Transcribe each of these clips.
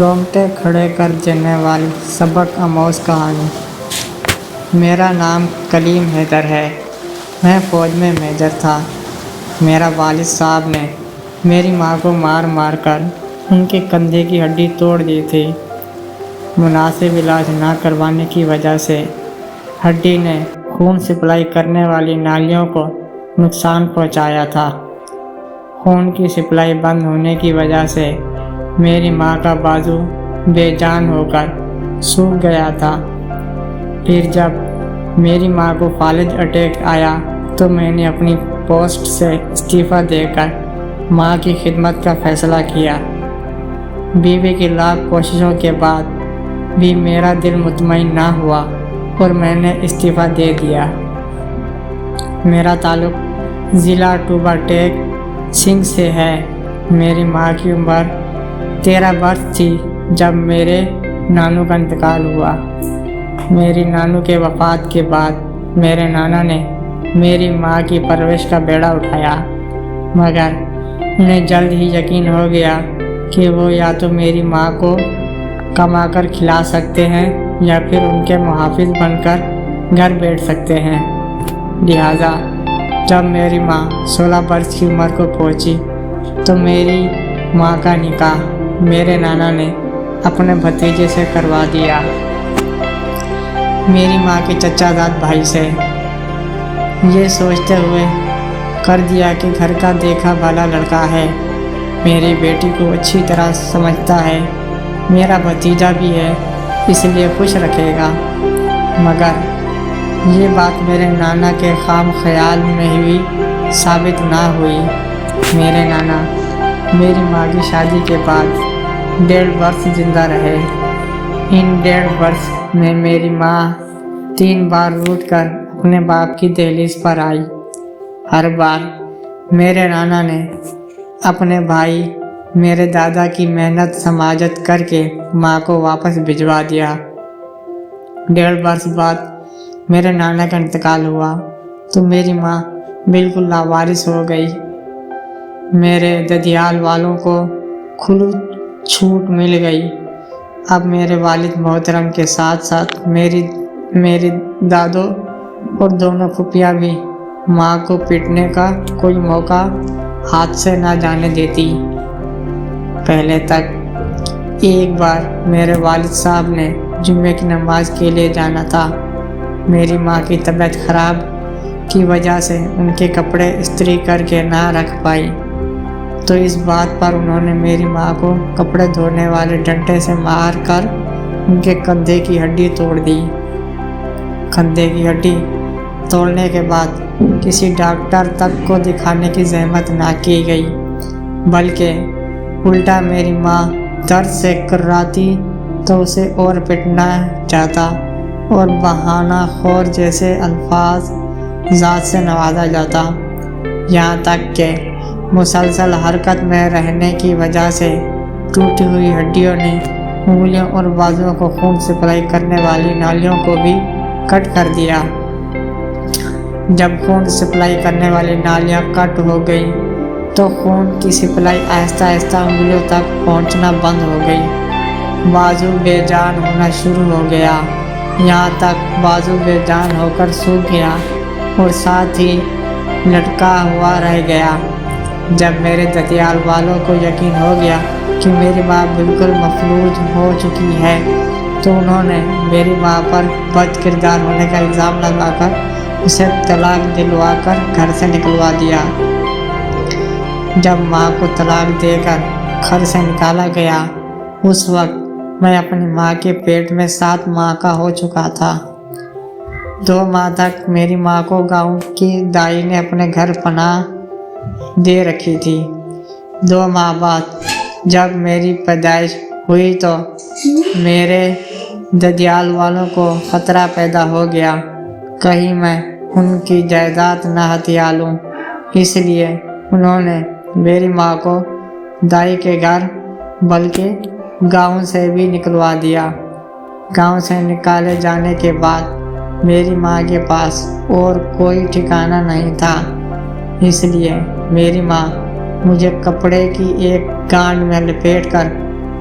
رونگٹے کھڑے کر دینے والی سبق آموز کہانی۔ میرا نام کلیم حیدر ہے۔ میں فوج میں میجر تھا۔ میرا والد صاحب نے میری ماں کو مار مار کر ان کے کندھے کی ہڈی توڑ دی تھی۔ مناسب علاج نہ کروانے کی وجہ سے ہڈی نے خون سپلائی کرنے والی نالیوں کو نقصان پہنچایا تھا۔ خون کی سپلائی بند ہونے کی وجہ سے میری ماں کا بازو بے جان ہو کر سوکھ گیا تھا۔ پھر جب میری ماں کو فالج اٹیک آیا تو میں نے اپنی پوسٹ سے استعفیٰ دے کر ماں کی خدمت کا فیصلہ کیا۔ بیوی کی لاکھ کوششوں کے بعد بھی میرا دل مطمئن نہ ہوا اور میں نے استعفیٰ دے دیا۔ میرا تعلق ضلع ٹوبہ ٹیک سنگھ سے ہے۔ میری ماں کی عمر 13 برس تھی جب میرے نانو کا انتقال ہوا۔ میری نانو کے وفات کے بعد میرے نانا نے میری ماں کی پرورش کا بیڑا اٹھایا، مگر انہیں جلد ہی یقین ہو گیا کہ وہ یا تو میری ماں کو کما کر کھلا سکتے ہیں یا پھر ان کے محافظ بن کر گھر بیٹھ سکتے ہیں۔ لہٰذا جب میری ماں 16 برس کی عمر کو پہنچی تو میری ماں کا نکاح میرے نانا نے اپنے بھتیجے سے کروا دیا، میری ماں کے چچا زاد بھائی سے، یہ سوچتے ہوئے کر دیا کہ گھر کا دیکھا بھالا لڑکا ہے، میری بیٹی کو اچھی طرح سمجھتا ہے، میرا بھتیجا بھی ہے، اس لیے خوش رکھے گا۔ مگر یہ بات میرے نانا کے خام خیال میں بھی ثابت نہ ہوئی۔ میرے نانا میری ماں کی شادی کے بعد 1.5 برس زندہ رہے۔ ان 1.5 برس میں میری ماں 3 بار روٹ کر اپنے باپ کی دہلیز پر آئی۔ ہر بار میرے نانا نے اپنے بھائی میرے دادا کی محنت سماجت کر کے ماں کو واپس بھجوا دیا۔ 1.5 برس بعد میرے نانا کا انتقال ہوا تو میری ماں بالکل لاوارث ہو گئی۔ میرے ددیال والوں کو کھلی چھوٹ مل گئی۔ اب میرے والد محترم کے ساتھ ساتھ میری دادو اور دونوں پھوپھیاں بھی ماں کو پیٹنے کا کوئی موقع ہاتھ سے نہ جانے دیتی۔ پہلے تک ایک بار میرے والد صاحب نے جمعے کی نماز کے لیے جانا تھا۔ میری ماں کی طبیعت خراب کی وجہ سے ان کے کپڑے استری کر کے نہ رکھ پائی، تو اس بات پر انہوں نے میری ماں کو کپڑے دھونے والے ڈنڈے سے مار کر ان کے کندھے کی ہڈی توڑ دی۔ کندھے کی ہڈی توڑنے کے بعد کسی ڈاکٹر تک کو دکھانے کی زحمت نہ کی گئی، بلکہ الٹا میری ماں درد سے کرراتی تو اسے اور پٹنا چاہتا اور بہانہ خور جیسے الفاظ ذات سے نوازا جاتا، یہاں تک کہ مسلسل حرکت میں رہنے کی وجہ سے ٹوٹی ہوئی ہڈیوں نے انگلیوں اور بازوؤں کو خون سپلائی کرنے والی نالیوں کو بھی کٹ کر دیا۔ جب خون سپلائی کرنے والی نالیاں کٹ ہو گئی تو خون کی سپلائی آہستہ آہستہ انگلیوں تک پہنچنا بند ہو گئی۔ بازو بے جان ہونا شروع ہو گیا، یہاں تک بازو بے جان ہو کر سوکھ گیا اور ساتھ ہی لٹکا ہوا رہ گیا۔ جب میرے ددیال والوں کو یقین ہو گیا کہ میری ماں بالکل مفلوج ہو چکی ہے تو انہوں نے میری ماں پر بد کردار ہونے کا الزام لگا کر اسے طلاق دلوا کر گھر سے نکلوا دیا۔ جب ماں کو طلاق دے کر گھر سے نکالا گیا اس وقت میں اپنی ماں کے پیٹ میں 7 ماہ کا ہو چکا تھا۔ 2 ماہ تک میری ماں کو گاؤں کی دائی نے اپنے گھر پناہ دے رکھی تھی۔ 2 ماہ بعد جب میری پیدائش ہوئی تو میرے ددیال والوں کو خطرہ پیدا ہو گیا کہیں میں ان کی جائیداد نہ ہتھیا لوں، اس لیے انہوں نے میری ماں کو دائی کے گھر بلکہ گاؤں سے بھی نکلوا دیا۔ گاؤں سے نکالے جانے کے بعد میری ماں کے پاس اور کوئی ٹھکانہ نہیں تھا، اس لیے میری ماں مجھے کپڑے کی ایک گانٹ میں لپیٹ کر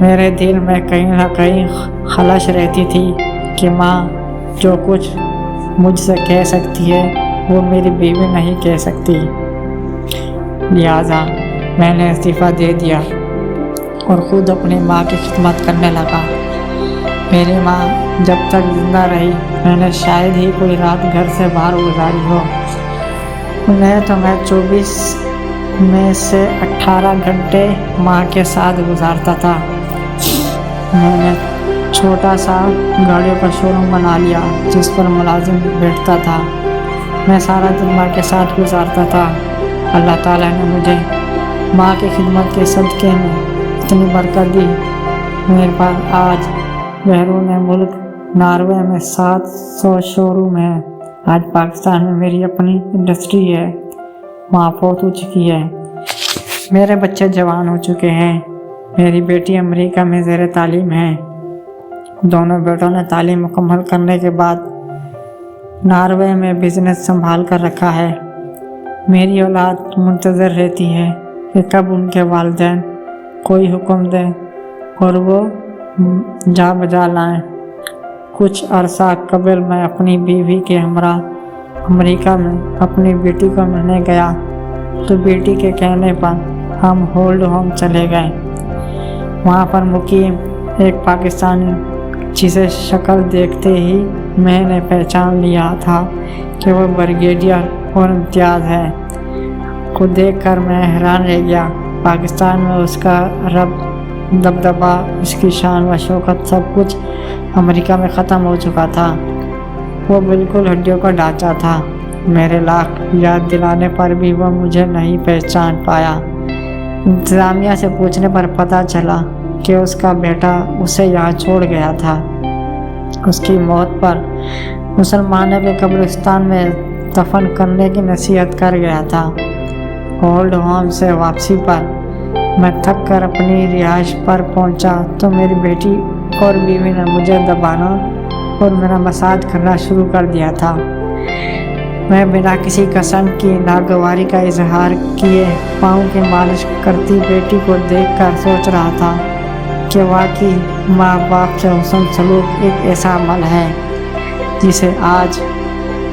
میرے دل میں کہیں نہ کہیں خلش رہتی تھی کہ ماں جو کچھ مجھ سے کہہ سکتی ہے وہ میری بیوی نہیں کہہ سکتی، لہٰذا میں نے استعفیٰ دے دیا اور خود اپنی ماں کی خدمت کرنے لگا۔ میری ماں جب تک زندہ رہی میں نے شاید ہی کوئی رات گھر سے باہر گزاری ہو۔ انہیں تو میں 24 میں سے 18 گھنٹے ماں کے ساتھ گزارتا تھا۔ میں نے چھوٹا سا گاڑیوں کا شو روم بنا لیا جس پر ملازم بیٹھتا تھا۔ میں سارا دن ماں کے ساتھ گزارتا تھا۔ اللہ تعالیٰ نے مجھے ماں کی خدمت کے صدقے میں اتنی برکت دی۔ میرے پاس آج بیرون ملک ناروے میں 700 شو روم ہیں۔ آج پاکستان میں میری اپنی انڈسٹری ہے۔ ماں فوت ہو چکی ہے۔ میرے بچے جوان ہو چکے ہیں۔ میری بیٹی امریکہ میں زیر تعلیم ہے۔ دونوں بیٹوں نے تعلیم مکمل کرنے کے بعد ناروے میں بزنس سنبھال کر رکھا ہے۔ میری اولاد منتظر رہتی ہے کہ کب ان کے والدین کوئی حکم دیں اور وہ جا بجا لائیں۔ کچھ عرصہ قبل میں اپنی بیوی کے ہمراہ امریکہ میں اپنی بیٹی کو ملنے گیا تو بیٹی کے کہنے پر ہم ہولڈ ہوم چلے گئے۔ وہاں پر مقیم ایک پاکستانی جسے شکل دیکھتے ہی میں نے پہچان لیا تھا کہ وہ بریگیڈیئر اور امتیاز ہے، کو دیکھ کر میں حیران رہ گیا۔ پاکستان میں اس کا دبدبا، اس کی شان و شوکت سب کچھ امریکہ میں ختم ہو چکا تھا۔ وہ بالکل ہڈیوں کا ڈھانچہ تھا۔ میرے لاکھ یاد دلانے پر بھی وہ مجھے نہیں پہچان پایا۔ انتظامیہ سے پوچھنے پر پتہ چلا کہ اس کا بیٹا اسے یہاں چھوڑ گیا تھا۔ اس کی موت پر مسلمانوں کے قبرستان میں دفن کرنے کی نصیحت کر گیا تھا۔ ہولڈ ہوم سے واپسی پر میں تھک کر اپنی رہائش پر پہنچا تو میری بیٹی اور بیوی نے مجھے دبانا اور میرا مساج کرنا شروع کر دیا تھا۔ میں بنا کسی قسم کی ناگواری کا اظہار کیے پاؤں کی مالش کرتی بیٹی کو دیکھ کر سوچ رہا تھا کہ واقعی ماں باپ سے حسن سلوک ایک ایسا عمل ہے جسے آج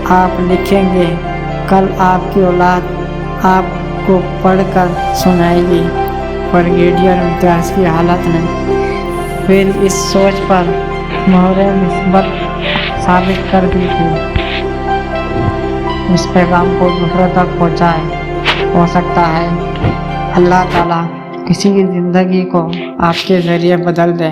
آپ لکھیں گے، کل آپ کی اولاد آپ کو پڑھ کر سنائے گی۔ بریگیڈیئر امتیاز کی حالت نے پھر اس سوچ پر مہر مثبت ثابت کر دی تھی۔ اس پیغام کو دوسروں تک پہنچائیں۔ ہو سکتا ہے اللہ تعالیٰ کسی کی زندگی کو آپ کے ذریعے بدل دے۔